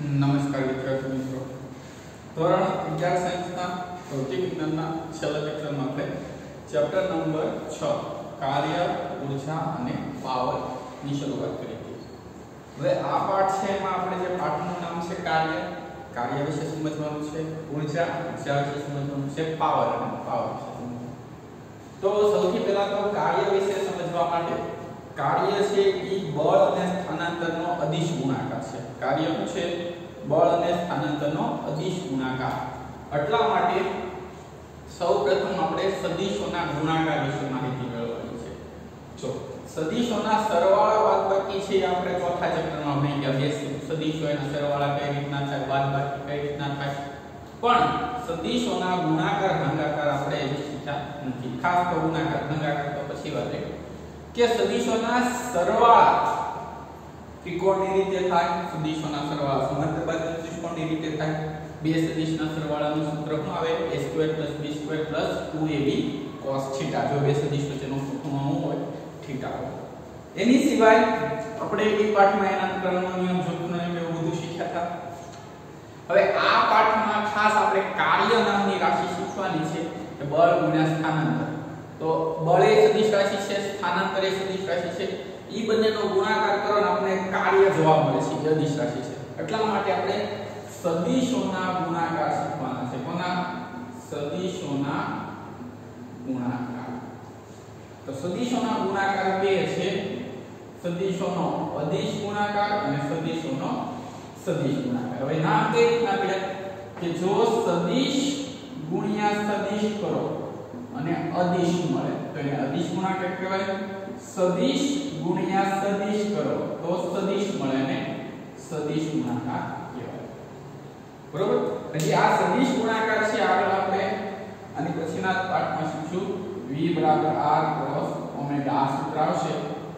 નમસ્કાર વિદ્યાર્થી મિત્રો, ધોરણ 11 સાયન્સના ભૌતિક વિજ્ઞાનના છેલ્લા લેક્ચરમાં આપણે ચેપ્ટર નંબર 6 કાર્ય, ઊર્જા અને પાવર ની શરૂઆત કરી હતી. હવે આ પાઠ છે એમાં આપણે જે પાઠનું નામ છે કાર્ય વિશે સમજવાનું છે, ઊર્જા વિશે સમજવાનું છે, પાવર વિશે સમજવાનું. તો સૌથી પહેલા તો કાર્ય વિશે સમજવા માટે કાર્ય છે એ બળ અને સ્થાનાંતરનો અદિશ ગુણાકાર છે. કાર્ય શું છે? બળ અને સ્થાનાંતરનો અદિશ ગુણાકાર. એટલા માટે સૌપ્રથમ આપણે સદિશોના ગુણાકાર વિશે માહિતી મેળવવાની છે. જો સદિશોના સરવાળા બાદબાકી છે આપણે ચોથા ચેપ્ટરમાં ભણી ગયા. બે સદિશો એના સરવાળા કઈ રીતના થાય, બાદબાકી કઈ રીતના થાય, પણ સદિશોના ગુણાકાર ભાગાકાર આપણે શીખ્યા નથી. ખાસ તો ગુણાકાર ભાગાકાર તો પછી વાત કે સદિશોના સરવાળા ત્રિકોણની રીતે થાય, સદિશોના સરવાળા સમાંતર બાજુ ત્રિકોણની રીતે થાય. બે સદિશના સરવાળાનું સૂત્ર શું આવે? a² + b² + 2ab cos θ. જો બે સદિશ વચ્ચેનો ખૂણો હોય θ હોય. એની સિવાય આપણે એક પાઠમાં એના ક્રમનો નિયમ, જોડનો નિયમ એવું બધું શીખ્યા હતા. હવે આ પાઠમાં ખાસ આપણે કાર્ય નામની રાશિ શીખવાની છે કે બળ ગુણ્યા સ્થાનાંતર. તો બળ એ સદિશ રાશિ છે, સ્થાનાંતર એ સદિશ રાશિ છે. ઈ બંનેનો ગુણાકાર કરો ને આપણે કાર્ય જવાબ મળે છે, એ અદિશ રાશિ છે. એટલા માટે આપણે સદિશોના ગુણાકાર શીખવાના છે. કોના? સદિશોના ગુણાકાર. તો સદિશોના ગુણાકાર બે છે, સદિશોનો અદિશ ગુણાકાર અને સદિશોનો સદિશ ગુણાકાર. હવે નામ કઈ રીતના પડ્યા કે જો સદિશ ગુણ્યા સદિશ કરો અને અદિશ મળે તો એને અદિશ ગુણાકાર કહેવાય. સદિશ ગુણ્યા સદિશ કરો તો સદિશ મળે ને સદિશ ગુણાકાર કહેવાય. બરોબર? પછી આ સદિશ ગુણાકાર છે આગળ આપણે આની પછીના પાઠમાં શીખશું. v = r cos ω. આ સૂત્ર આવશે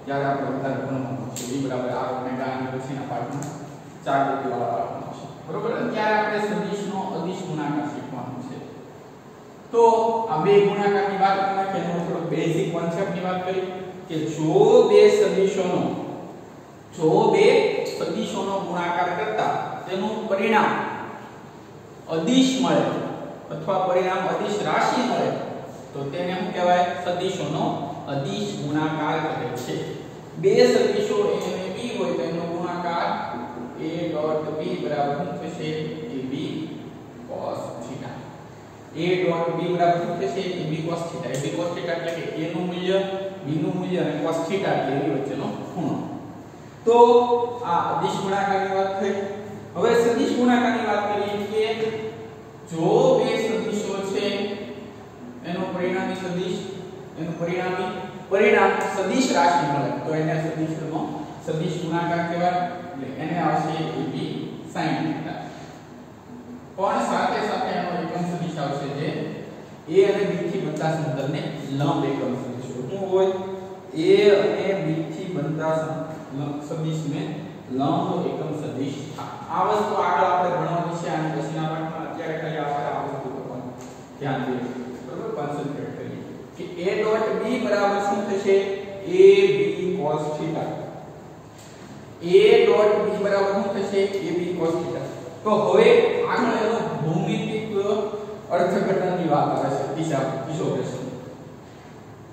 ત્યારે આપણે વધારે ભણવાનું છે. v = r ω આની પછીના પાઠમાં 4 લીટીવાળા પાઠમાં આવશે. બરોબર? ત્યારે આપણે સદિશનો અદિશ ગુણાકાર શીખવાનું છે. તો આ બે ગુણાકારની વાત કરીએ કે એનો થોડો બેઝિક કોન્સેપ્ટની વાત કરી કે જો બે સદિશોનો ગુણાકાર કરતા તેનું પરિણામ અદિશ મળે અથવા પરિણામ અદિશ રાશિ મળે તો તેને શું કહેવાય? સદિશોનો અદિશ ગુણાકાર કહે છે. બે સદિશો a અને b હોય તો એનો ગુણાકાર a.b બરાબર શું થશે? ab cos θ. a.b બરાબર શું થશે? ab cos θ. ab cos θ એટલે કે a નું મૂલ્ય, b નું મૂલ્ય અને cos θ એટલે એની વચ્ચેનો ખૂણો. તો આ અદિશ ગુણાકારની વાત થઈ. હવે સદિશ ગુણાકારની વાત કરીએ કે જો બે સદિશો છે એનું પરિણામી પરિણામ સદિશ રાશિ મળે તો એને સદિશનો સદિશ ગુણાકાર કહેવાય. એટલે એને આવશે ab sin θ. પણ સાથે સાથે એનો એકમ સદિશ આવશે જે a અને b થી બનતા સમતલને લંબ એકમ સદિશ. શું હોય? a અને b થી બનતા સદિશને લંબ એકમ સદિશ. આ વસ્તુ આગળ આપણે ભણવાની છે આની પછીના પાઠમાં. અત્યારે ખાલી આપણે આ વસ્તુ પર ધ્યાન દઈએ. બરોબર? કોન્સન્ટ્રેટ કરીએ કે a.b બરાબર શું થશે? ab cos θ. a.b બરાબર શું થશે? ab cos θ. તો હવે આગળ એનો ભૌમિતિક અર્થઘટનની વાત આવે છે.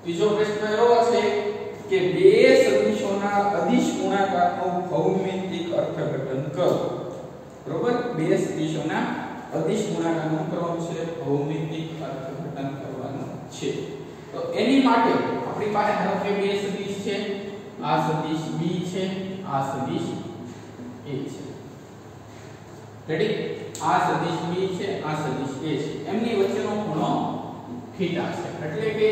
ત્રીજો પ્રશ્ન એવો છે કે બે સદિશોના અદિશ ગુણાકારનું ભૌમિતિક અર્થઘટન કરો. બરોબર? બે સદિશોના અદિશ ગુણાકારનું કરવાનું છે, ભૌમિતિક અર્થઘટન કરવાનું છે. તો એની માટે આપણી પાસે ધારો કે બે સદિશ છે, આ સદિશ b છે, આ સદિશ a છે. રેડી? આ સદિશ b છે, આ સદિશ a છે. એમની વચ્ચેનો ખૂણો θ છે. એટલે કે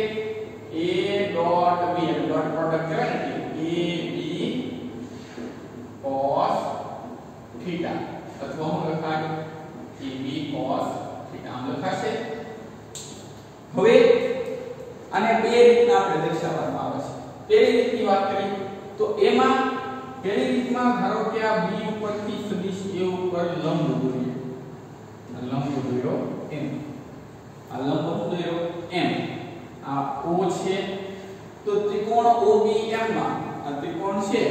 a.b એટલે ડોટ પ્રોડક્ટ કહેવાય ને ab cos θ અથવા હું લખાય ab cos θ આમ લખાશે. હવે આને બે રીતના આપણે દર્શાવવામાં આવે છે. પહેલી રીતની વાત કરીએ તો એમાં પહેલી રીતમાં ધારો કે આ b ઉપરથી સદિશ a ઉપર લંબ દોરીએ. લંબ દોર્યો m. આ લંબ દોર્યો m. આ o છે તો ત્રિકોણ OBM માં આ ત્રિકોણ છે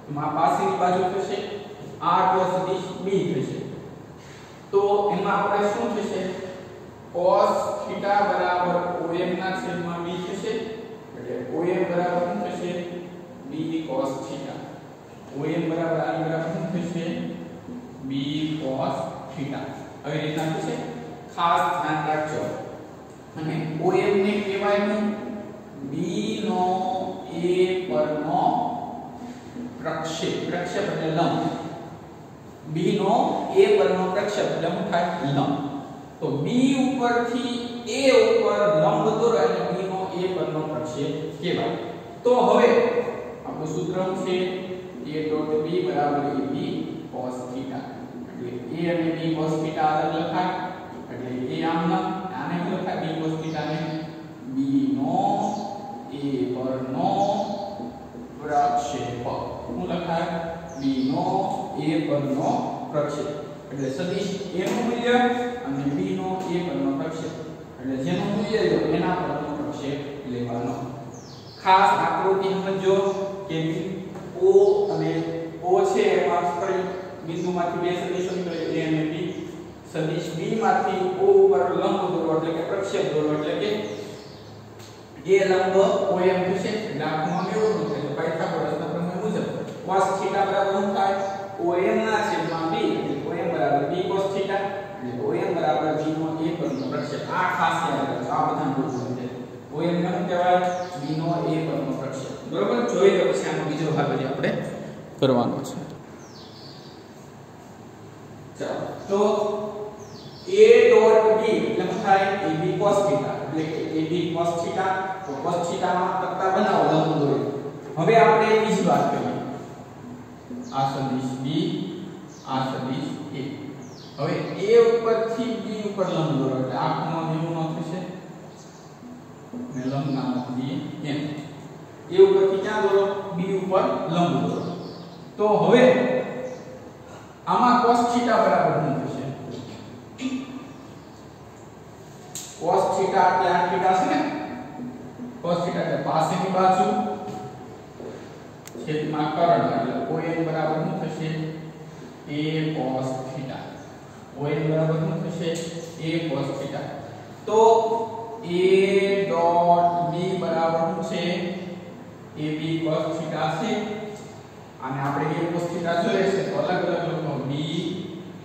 એમાં પાસેની બાજુ થશે આ આટલો સદિશ b થશે તો એમાં આપણે શું થશે cos θ બરાબર om ના છેદમાં b થશે એટલે om બરાબર શું થશે b cos θ om બરાબર આની બરાબર શું થશે b cos θ આવી રીતના થશે ખાસ ધ્યાન રાખજો અને om ને કહેવાય ને b નો a પરનો પ્રક્ષેપ પ્રક્ષેપ એટલે લંબ b નો a પરનો પ્રક્ષેપ એટલે શું થાય લંબ તો b ઉપરથી a ઉપર લંબ દોરો એટલે b નો a પરનો પ્રક્ષેપ કહેવાય તો હવે આપણું સૂત્ર છે a ડોટ b બરાબર ab cos θ એટલે a અને b cos θ અલગ લખાય એટલે a આમ આને શું લખાય b cos θ ને b નો a પરનો પ્રક્ષેપ શું લખાય b નો a પરનો પ્રક્ષેપ એટલે સદિશ a નું મૂલ્ય અને b નો a પરનો પ્રક્ષેપ એટલે જેનું મૂલ્ય લો એના પરનો પ્રક્ષેપ લેવાનો ખાસ આકૃતિ સમજો કે o અને o છે એમાં ફરી બિંદુમાંથી બે સદિશો નીકળે a અને b સદિશ b માંથી o ઉપર લંબ દોરો એટલે કે પ્રક્ષેપ દોરો એટલે કે એ લંબ om થશે એટલે આખું કેવું થશે તો પાયથાગોરસના પ્રમેય મુજબ cos θ બરાબર શું થાય om ના છેદમાં b એટલે om બરાબર b cos θ એટલે om બરાબર b નો a પરનો પ્રક્ષેપ આ ખાસ યાદ રાખજો આ બધાને પૂછવું છે om ને શું કહેવાય b નો a પરનો પ્રક્ષેપ બરોબર જોઈ લો પછી આનો બીજો ભાગ હજી આપણે કરવાનો છે ચાલો તો a ડોટ b એટલે શું થાય ab cos θ એટલે કે ab cos θ તો cos θ માં તકતા બનાવો લંબ દોરી હવે આપણે બીજી વાત કરીએ આ સદિશ b આ સદિશ a હવે a ઉપરથી b ઉપર લંબ દોરો એટલે આ ખૂણો જેવું ન થશે ને લંબ નામ આપી એમ a ઉપરથી ક્યાં દોરો b ઉપર લંબ દોરો તો હવે આમાં cos θ બરાબર શું થશે cos θ એટલે આ θ છે ને cos θ એટલે પાસેની બાજુ છેદમાં કર્ણ એટલે om બરાબર શું થશે a cos θ om બરાબર શું થશે a cos θ તો a ડોટ b બરાબર શું છે ab cos θ છે અને આપણે a cos θ જોઈએ છે તો અલગ અલગ લખો b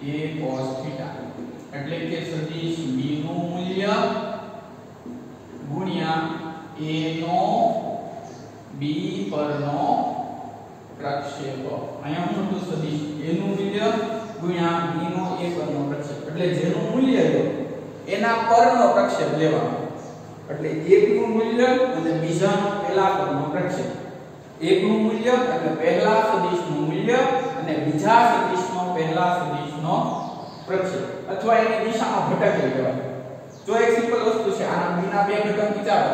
a cos θ એટલે કે સદિશ b નું મૂલ્ય ગુણ્યા a નો b પરનો પ્રક્ષેપ અહીંયા શું હતું સદિશ a નું મૂલ્ય ગુણ્યા b નો a પરનો પ્રક્ષેપ એટલે જેનું મૂલ્ય લો એના પરનો પ્રક્ષેપ લેવાનો એટલે એકનું મૂલ્ય અને બીજાનો પહેલા પરનો પ્રક્ષેપ એકનું મૂલ્ય એટલે પહેલા સદિશનું મૂલ્ય અને બીજા સદિશનો પહેલા સદિશનો પ્રક્ષેપ અથવા એની દિશાનો ઘટક લેવાનો જો એક સિમ્પલ વસ્તુ છે આના b ના બે ઘટક વિચારો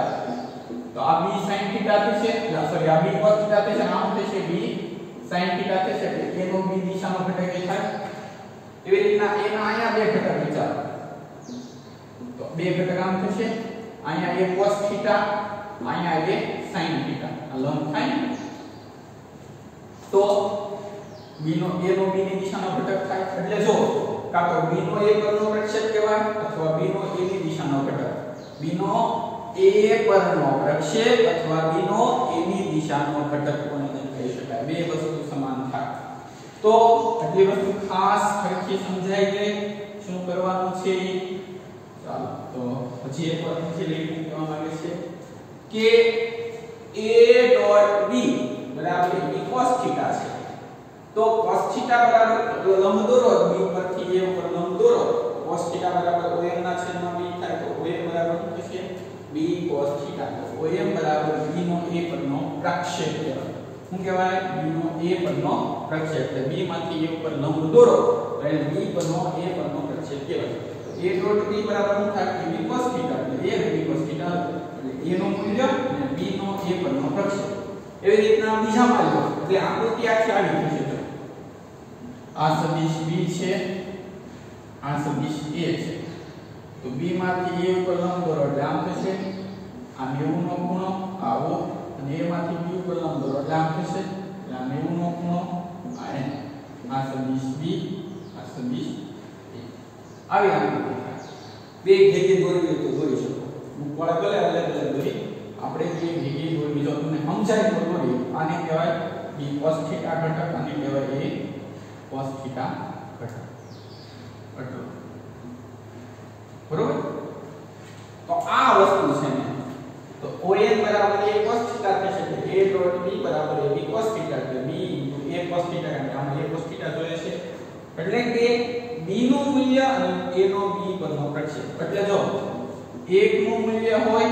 તો આ b sin θ થશે સોરી આ b cos θ થશે આમ થશે b sin θ થશે એટલે a નો b દિશાનો ઘટક એ થાય એવી રીતના a ના અહીંયા બે ઘટક વિચારો તો બે ઘટક આમ થશે અહીંયા a cos θ અહીંયા a sin θ આ લંબ થાય તો b no a no b ની દિશાનો ઘટક થાય એટલે જો કાં તો b નો a પરનો પ્રક્ષેપ કહેવાય અથવા b નો a ની દિશાનો ઘટક b નો a પરનો પ્રક્ષેપ અથવા b નો a ની દિશાનો ઘટક પણ કહી શકાય બે વસ્તુ સમાન થાય તો આટલી વસ્તુ ખાસ ફરીથી સમજાઈ ગઈ શું કરવાનું છે ચાલો તો પછી એક વાર પછી લખી કહેવા માંગે છે કે a ડોટ b બરાબર b cos θ છે તો cos θ બરાબર લંબ દોરો b ઉપરથી a ઉપર લંબ દોરો cos θ બરાબર om ના છેદમાં b થાય તો om બરાબર શું થશે b cos θ તો om બરાબર b નો a પરનો પ્રક્ષેપ કહેવાય શું કહેવાય b નો a પરનો પ્રક્ષેપ એટલે b માંથી a ઉપર લંબ દોરો તો એને b પરનો a પરનો પ્રક્ષેપ કહેવાય તો a ડોટ b બરાબર શું થાય b cos θ એટલે a b cos θ એટલે a નું મૂલ્ય અને b નો a પરનો પ્રક્ષેપ એવી રીતના બીજામાં લો એટલે આકૃતિ આખી આવી થશે આ સદિશ b છે આ સદિશ a છે તો b માંથી a ઉપર લંબ દોરો એટલે આમ થશે આ 90 નો ખૂણો આવો અને a માંથી b ઉપર લંબ દોરો એટલે આમ થશે એટલે આ 90 નો ખૂણો આ n આ સદિશ b આ સદિશ a આવી આકૃતિ થાય બે ભેગી દોરવી તો દોરી શકો મુકવાળા ભલે અલગ અલગ દોરી આપણે બે ભેગી દોરવી જો તમને સમજાય તો દોરી આને કહેવાય b cos θ ઘટક અને કહેવાય a cos θ ઘટક એટલો બરોબર તો આ વસ્તુ છે ને તો ON બરાબર a cos θ થશે એટલે a ડોટ b બરાબર a b cos θ એટલે b a cos θ કારણ કે આમાં a cos θ જોઈએ છે એટલે કે b નું મૂલ્ય અને a નો b પરનો પ્રક્ષેપ એટલે જો 1 નું મૂલ્ય હોય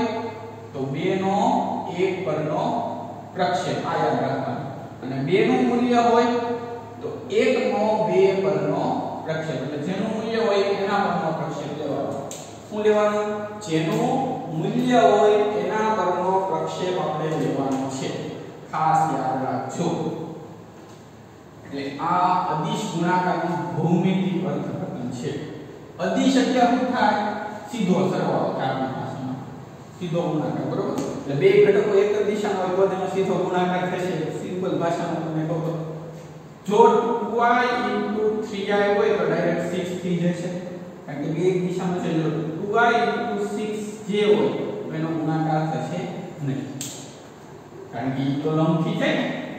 તો 2 નો 1 પરનો પ્રક્ષેપ આ યાદ રાખવાનું અને 2 નું મૂલ્ય હોય તો 1 નો 2 પરનો પ્રક્ષેપ એટલે જેનું મૂલ્ય હોય એના પરનો પ્રક્ષેપ લેવાનો શું લેવાનું જેનું મૂલ્ય હોય એના પરનો પ્રક્ષેપ આપણે લેવાનો છે ખાસ યાદ રાખજો એટલે આ અદિશ ગુણાકારનું ભૌમિતિક અર્થઘટન છે અદિશ એટલે શું થાય સીધો સરવાળો થાય આપણી ભાષામાં સીધો ગુણાકાર બરોબર એટલે બે ઘટકો એક જ દિશામાં હોય તો તેનો સીધો ગુણાકાર થશે સિમ્પલ ભાષામાં તમને કહું તો જો 2i 3i હોય તો ડાયરેક્ટ 6 થઈ જશે કારણ કે બે એક દિશામાં છે જો 2i 6 જે હોય તો એનો ગુણાકાર થશે નહીં કારણ કે તો લંબથી છે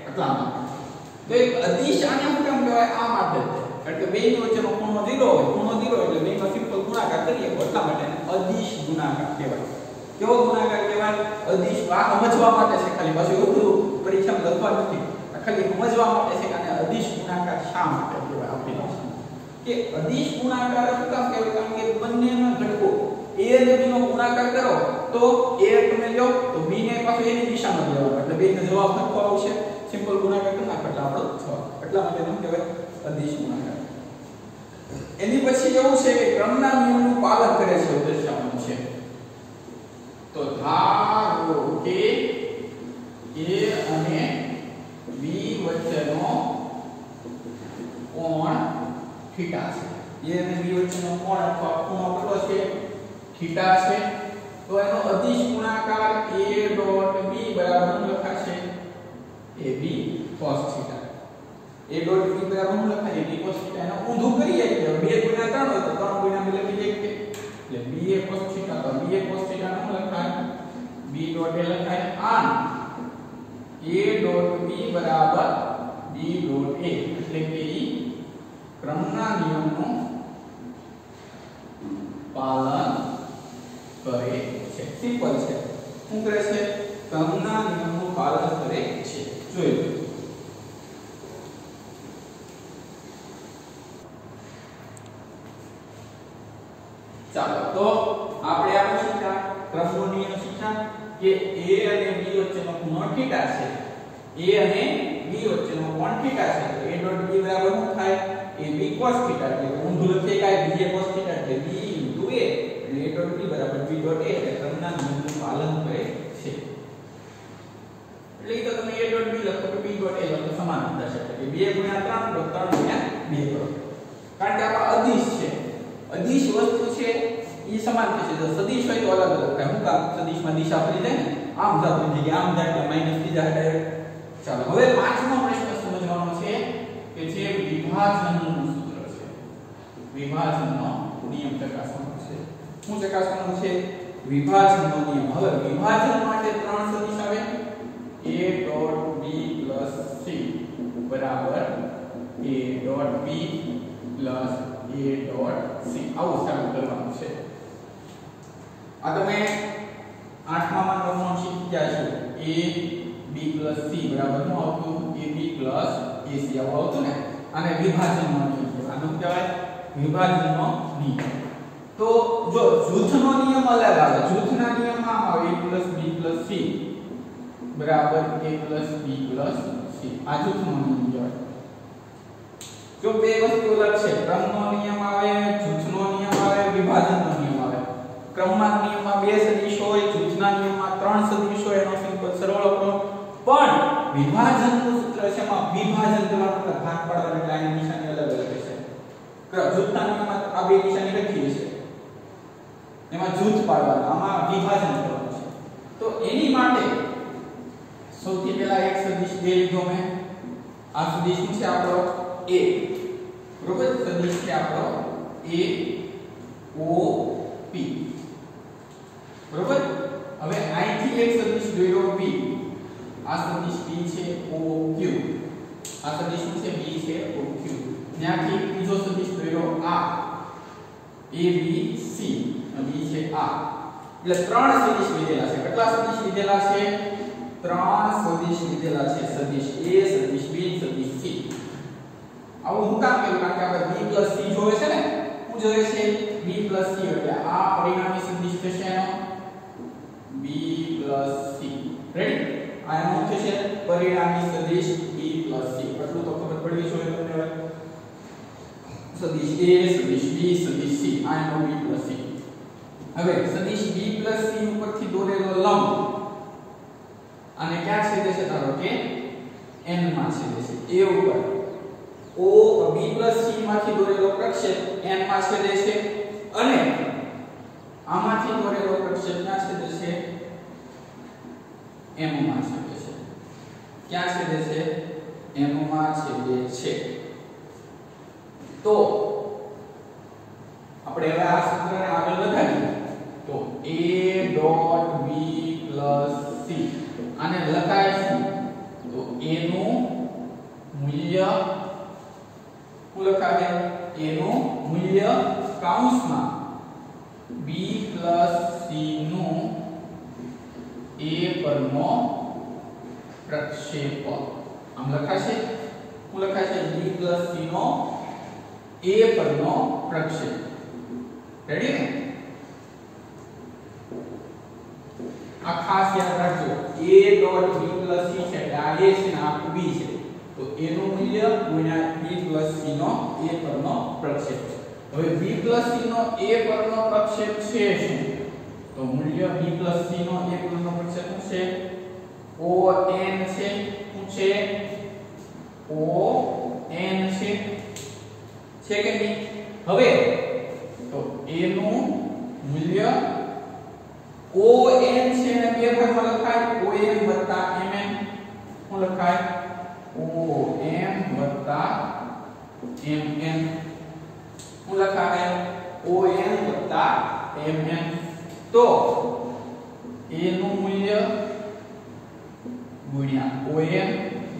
એટલા માટે તો એક અદિશ આને શું કેમ કહેવાય આ માટે કારણ કે બે ની વચ્ચેનો ખૂણો 0 હોય ખૂણો 0 એટલે બેનો સિમ્પલ ગુણાકાર કરીએ એટલા માટે અદિશ ગુણાકાર કહેવાય કેવો ગુણાકાર કહેવાય અદિશ આ સમજવા માટે છે ખાલી પાછું એવું બધું પરીક્ષામાં લખવા નથી ખાલી સમજવા માટે છે કે આને અદિશ ગુણાકાર શા માટે કહેવાય આપણી ભાષામાં કે અદિશ ગુણાકાર શું કામ કહેવાય કારણ કે બંનેના ઘટકો a અને b નો ગુણાકાર કરો તો a તમે લો તો b ને પાછો a ની દિશામાં લેવાનો એટલે બેનો જવાબ સરખો આવશે સિમ્પલ ગુણાકાર કરી નાખો એટલે આપણો જવાબ એટલા માટે શું કહેવાય અદિશ ગુણાકાર એની પછી એવું છે કે ક્રમના નિયમનું પાલન કરે છે એવું દર્શાવવાનું છે તો ધારો કે a અને b વચ્ચેનો કોણ થીટા છે a અને b વચ્ચેનો કોણ અથવા ખૂણો કેટલો છે થીટા છે તો એનો અદિશ ગુણાકાર a ડોટ b બરાબર લખાશે ab cos θ a dot b બરાબર લખાય ab cos θ એનો ઊંધું કરીએ કે 2 ગુણ્યા 3 હોય તો 3 ગુણ્યા 2 લખી દઈએ કે એટલે ba cos θ તો ba cos θ નો લખાય b ડોટ a લખાય આન a ડોટ b બરાબર b ડોટ a એટલે કે ઈ ક્રમના નિયમનું પાલન કરે છે સિમ્પલ છે શું કરે છે ક્રમના નિયમનું પાલન કરે છે જોઈ લો ચાલો તો આપણે આ શીખ્યા ક્રમનો નિયમ શીખ્યા કે a અને b વચ્ચેનો ખૂણો થીટા છે a અને b વચ્ચેનો કોણ થીટા છે તો a ડોટ b બરાબર શું થાય ab cos θ એટલે ઊંધું લખીએ કાય b cos θ એટલે b a એટલે a ડોટ b બરાબર b ડોટ a એટલે ક્રમના નિયમનું પાલન કરે છે એટલે તો તમે a ડોટ b લખો તો b ડોટ a લખો સમાન થશે એટલે 2 ગુણ્યા 3 તો 3 ગુણ્યા 2 કરો કારણ કે આ અદિશ છે અદિશ વસ્તુ છે ઈ સમાન થશે જો સદિશ હોય તો અલગ અલગ થાય હું કામ સદિશમાં દિશા ફરી જાય ને આમ જાતું જગ્યા આમ જાય એટલે માઈનસ થઈ જાય ડાયરેક્ટ ચાલો હવે પાંચમો પ્રશ્ન સમજવાનો છે કે જે વિભાજનનું સૂત્ર છે વિભાજનનો નિયમ ચકાસવાનો છે શું ચકાસવાનું છે વિભાજનનો નિયમ હવે વિભાજન માટે ત્રણ સદિશ આવે a dot b plus c બરાબર a dot b plus a dot c આવું ચાલુ કરવાનું છે આ તમે 8મા માં નવમા શીખી ગયા છો a b પ્લસ c બરાબર શું આવતું ab પ્લસ ac આવું આવતું ને આને વિભાજનનો નિયમ કહેવાય આનું કહેવાય વિભાજનનો નિયમ તો જો જૂથનો નિયમ અલગ આવે જૂથના નિયમમાં આવે a plus b plus c બરાબર a plus b plus c આ જૂથનો નિયમ કહેવાય જો બે વસ્તુ અલગ છે ક્રમનો નિયમ આવે જૂથનો નિયમ આવે વિભાજનનો નિયમ આવે ક્રમના નિયમમાં બે સદિશ હોય જૂથના નિયમમાં ત્રણ સદિશ હોય એનો સિમ્પલ સરવાળો કરો પણ વિભાજનનું સૂત્ર છે એમાં વિભાજન કરવાનો ભાગ પાડવાની લાઈન નિશાની અલગ અલગ છે જૂથના નિયમમાં આ બે નિશાની લખી છે એમાં જૂથ પાડવાનું આમાં વિભાજન કરવાનું છે તો એની માટે સૌથી પહેલા એક સદિશ બે લીધો મેં આ સદિશ શું છે આપણો A બરોબર સદિશ છે આપણો A O P બરોબર હવે અહીંથી એક સદિશ દોર્યો B આ સદિશ B છે O Q આ સદિશ શું છે B છે O Q ત્યાંથી બીજો સદિશ દોર્યો A A B C B છે A એટલે ત્રણ સદિશ લીધેલા છે કેટલા સદિશ લીધેલા છે ત્રણ સદિશ લીધેલા છે સદિશ A સદિશ B સદિશ C આવું હું કામ કર્યું કારણ કે આપણે B C જોવે છે ને હું જોવે છે B C એટલે આ પરિણામી સદિશ થશે એનો B C રેડી આ એનો થશે પરિણામી સદિશ B C એટલું તો ખબર પડવી જોઈએ તમને હવે સદિશ A સદિશ B સદિશ C આ એનો B C હવે સદિશ B C ઉપરથી દોરેલો લંબ અને ક્યાં છેદે છે ધારો કે n માં છેદે છે A ઉપર O B C માંથી દોરેલો પ્રક્ષેપ n માં છેદે છે અને આમાંથી દોરેલો પ્રક્ષેપ ક્યાં છેદે છે m માં છેદે છે ક્યાં છેદે છે m માં છેદે છે તો આપણે હવે આ સૂત્રને આગળ વધારીએ તો A dot B plus C આને લખાય શું તો A નું મૂલ્ય શું લખાય A નું મૂલ્ય કૌંસમાં B પ્લસ C નું A પરનો પ્રક્ષેપ આમ લખાશે શું લખાશે B પ્લસ C નો A પરનો પ્રક્ષેપ રેડી ને આ ખાસ યાદ રાખજો A dot B plus C છે એટલે આ A છે ને આ B છે તો A નું મૂલ્ય ગુણ્યા B પ્લસ C નો A પરનો પ્રક્ષેપ હવે B પ્લસ C નો A પરનો પ્રક્ષેપ છે શું તો મૂલ્ય B પ્લસ C નો A પરનો પ્રક્ષેપ શું છે ON છે શું છે ON છે કે નહીં હવે તો A નું મૂલ્ય ON છે ને બે ભાગમાં લખાય OM વત્તા MN શું લખાય OM વત્તા MN શું લખાય OM વત્તા MN તો A નું મૂલ્ય ગુણ્યા OM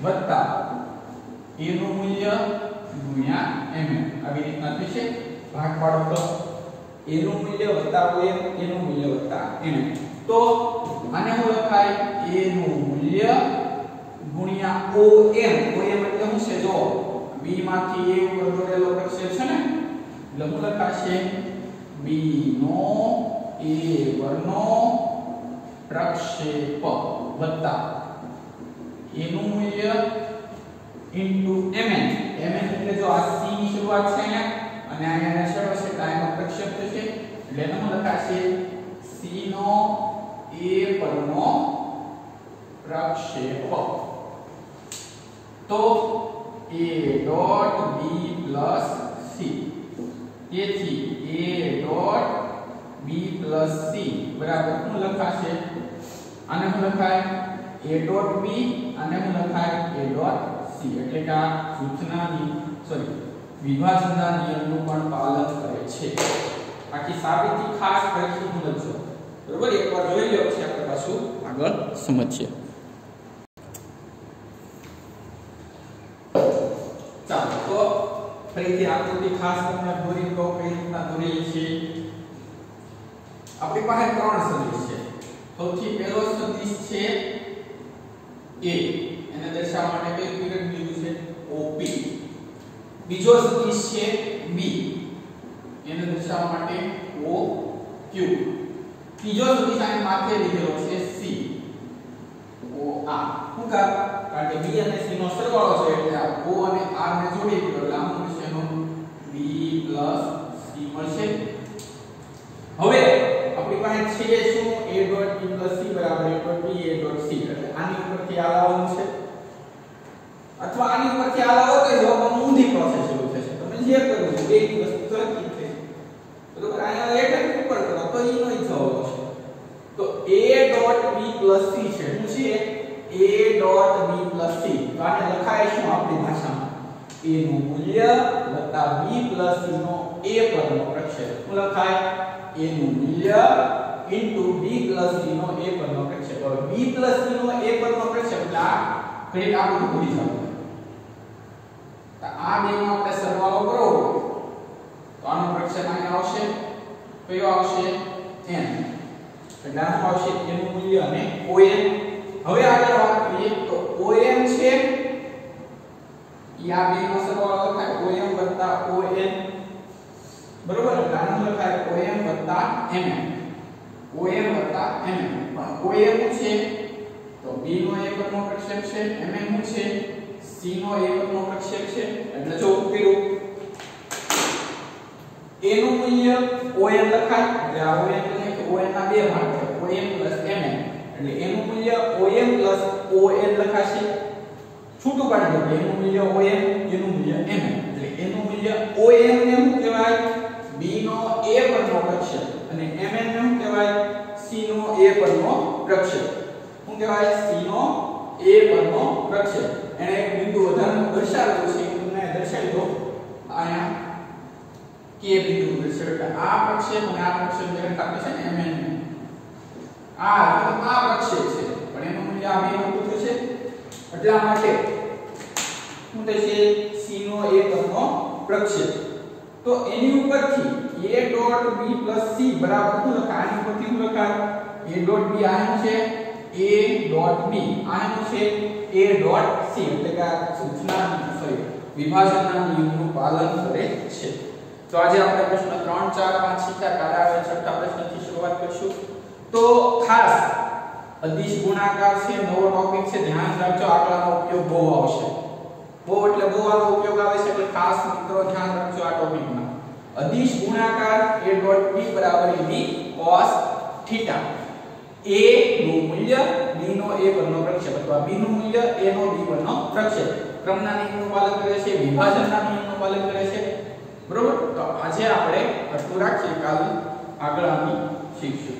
વત્તા A નું મૂલ્ય ગુણ્યા MN આવી રીતના થશે ભાગ પાડો તો A નું મૂલ્ય વત્તા OM A નું મૂલ્ય વત્તા MN તો આને શું લખાય A નું મૂલ્ય ગુણ્યા OM એટલે શું છે જો B માંથી A ઉપર દોરેલો પ્રક્ષેપ છે ને એટલે શું લખાશે B નો A પરનો પ્રક્ષેપ વત્તા A નું મૂલ્ય ઇન્ટુ MN એટલે જો આ C ની શરૂઆત છે અહીંયા અને અહીંયા છેડો છે તો આનો પ્રક્ષેપ થશે એટલે એનું લખાશે C નો A પરનો પ્રક્ષેપ તો A dot B plus C તેથી A dot B plus C બરાબર શું લખાશે આને શું લખાય A ડોટ B આને શું લખાય A ડોટ C એટલે કે આ સૂચનાની વિભાજનના નિયમનું પણ પાલન કરે છે આખી સાબિતી ખાસ ફરીથી સમજજો બરોબર એકવાર જોઈ લો પછી આપણે પાછું આગળ સમજીએ ચાલો તો ફરીથી આકૃતિ ખાસ તમને દોરી કહો કઈ રીતના દોરેલી છે આપણી પાસે ત્રણ સદિશ છે સૌથી પહેલો સદિશ છે A એને દર્શાવવા માટે કયું પીરિયડ લીધું છે OP બીજો સદિશ છે B એને દર્શાવવા માટે OQ ત્રીજો સદિશ આની માથે લીધેલો છે C OR શું કારણ કે B અને C નો સરવાળો છે એટલે આ O અને R ને જોડી દીધો એટલે આમ મળશે એનો B C મળશે હવે આપણી પાસે છે શું A dot B plus C બરાબર A dot B A dot C એટલે આની ઉપરથી આ લાવવાનું છે અથવા આની ઉપરથી આ લાવો તો જોવાનું ઊંધી પ્રોસેસ શરૂ થશે તમે જે કરો છો બે વસ્તુ સરખી થશે બરોબર આયા લેટર ઉપર કરો તો ઈ નો જવાબ આવશે તો A dot B plus C છે શું છે A dot B plus C તો આને લખાય શું આપણી ભાષામાં a નું મૂલ્ય વત્તા b plus c નો a પરનો પ્રક્ષેપ. શું લખાય? a નું મૂલ્ય into b plus c નો a પરનો પ્રક્ષેપ. હવે b plus c નો a પરનો પ્રક્ષેપ એટલે આ ઘડીક આપણે ભૂલી જાવ. તો આ બેનો આપણે સરવાળો કરવો તો આનો પ્રક્ષેપ અહીંયા આવશે. કયો આવશે? n. એટલે આનું આવશે a નું મૂલ્ય અને ON. હવે આગળ વાત કરીએ તો ON છે યા બેનો સરવાળો લખાય OM વત્તા ON. બરોબર? એટલે આનું લખાય OM વત્તા MM. OM વત્તા MM. પણ OM છે તો B નો a પરનો પ્રક્ષેપ છે, MM છે C નો a પરનો પ્રક્ષેપ છે. એટલે જો કર્યું a નું મૂલ્ય ON લખાય એટલે આ ON એટલે કે ON ના બે ભાગ છે OM plus MM. એટલે a નું મૂલ્ય OM plus ON લખાશે. છૂટું પાડી દો a નું મૂલ્ય OM, a નું મૂલ્ય MM. એટલે a નું મૂલ્ય OM ને શું કહેવાય? B નો a પરનો પ્રક્ષેપ અને MM ને શું કહેવાય? C નો a પરનો પ્રક્ષેપ. શું કહેવાય? C નો a પરનો પ્રક્ષેપ. એને એક બિંદુ વધારાનું દર્શાવેલું છે. તમને દર્શાવી દો અહીંયા કે બિંદુ દર્શાવે. આ પ્રક્ષેપ અને આ પ્રક્ષેપ જે આપણે છે ને MM આ પ્રક્ષેપ છે પણ એનું મૂલ્ય આ બે મોટું થશે. એટલા માટે શું થશે? C નો a પરનો પ્રક્ષેપ. તો એની ઉપરથી a dot b plus c બરાબર શું લખાય? આની ઉપરથી શું લખાય? a ડોટ b આનું છે a ડોટ b આનું છે a ડોટ c. એટલે કે આ સૂચના વિભાજનના નિયમનું પાલન કરે છે. તો આજે આપણે પ્રશ્ન 3 4 5 શીખ્યા. કાલે આવે છઠ્ઠા પ્રશ્નથી શરૂઆત કરીશું. તો ખાસ અદિશ ગુણાકાર છે, નવો ટોપિક છે. ધ્યાન રાખજો, આંકડાનો ઉપયોગ બહુ આવશે. બહુ એટલે બહુ આનો ઉપયોગ આવે છે. એટલે ખાસ મિત્રો ધ્યાન રાખજો આ ટોપિકમાં. અદિશ ગુણાકાર a ડોટ b બરાબર ab cos θ. a નું મૂલ્ય b નો a પરનો પ્રક્ષેપ અથવા b નું મૂલ્ય a નો b પરનો પ્રક્ષેપ ક્રમના નિયમનું પાલન કરે છે, વિભાજનના નિયમનું પાલન કરે છે. બરોબર? તો આજે આપણે આટલું રાખીએ. કાલે આગળ આની શીખશું.